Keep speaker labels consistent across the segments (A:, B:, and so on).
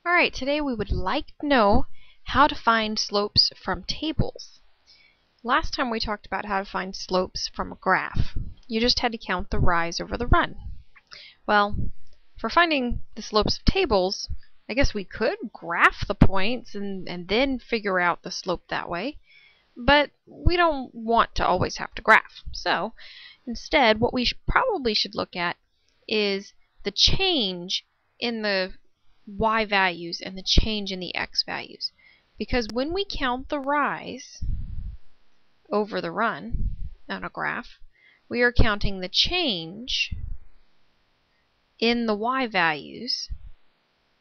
A: Alright, today we would like to know how to find slopes from tables. Last time we talked about how to find slopes from a graph. You just had to count the rise over the run. Well, for finding the slopes of tables, I guess we could graph the points and then figure out the slope that way. But we don't want to always have to graph. So, instead, what we probably should look at is the change in the y values and the change in the x values. Because when we count the rise over the run on a graph, we are counting the change in the y values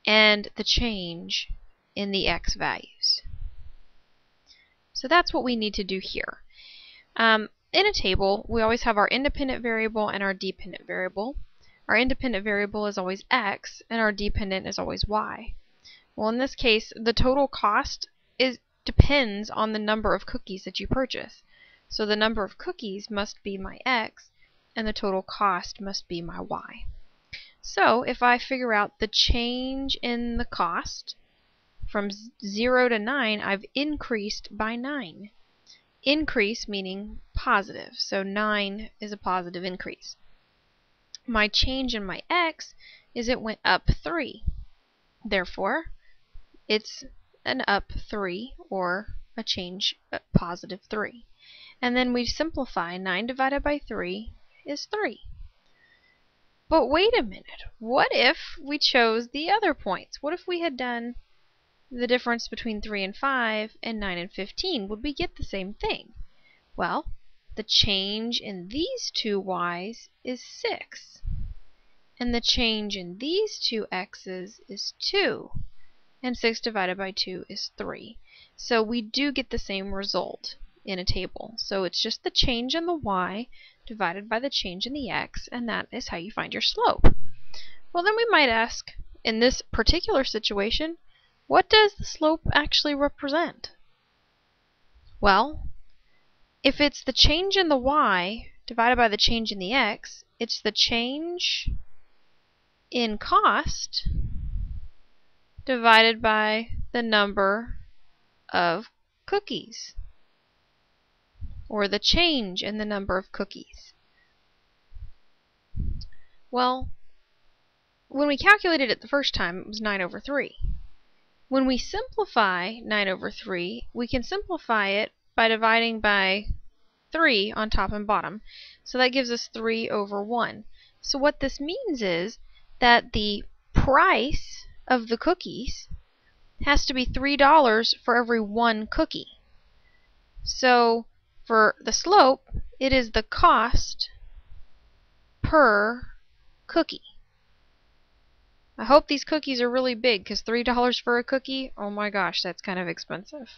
A: and the change in the x values. So that's what we need to do here. In a table, we always have our independent variable and our dependent variable. Our independent variable is always x, and our dependent is always y. Well, in this case, the total cost depends on the number of cookies that you purchase. So the number of cookies must be my x, and the total cost must be my y. So if I figure out the change in the cost, from 0 to 9, I've increased by 9. Increase meaning positive, so 9 is a positive increase. My change in my x is it went up 3. Therefore, it's an up 3 or a change positive 3. And then we simplify. 9 divided by 3 is 3. But wait a minute. What if we chose the other points? What if we had done the difference between 3 and 5 and 9 and 15? Would we get the same thing? Well, the change in these two y's is 6. And the change in these two x's is 2. And 6 divided by 2 is 3. So we do get the same result in a table. So it's just the change in the y divided by the change in the x, and that is how you find your slope. Well, then we might ask, in this particular situation, what does the slope actually represent? Well, if it's the change in the y divided by the change in the x, it's the change in cost divided by the number of cookies, or the change in the number of cookies. Well, when we calculated it the first time, it was 9 over 3. When we simplify 9 over 3, we can simplify it by dividing by 3 on top and bottom. So that gives us 3 over 1. So what this means is that the price of the cookies has to be $3 for every one cookie. So for the slope, it is the cost per cookie. I hope these cookies are really big, because $3 for a cookie, oh my gosh, that's kind of expensive.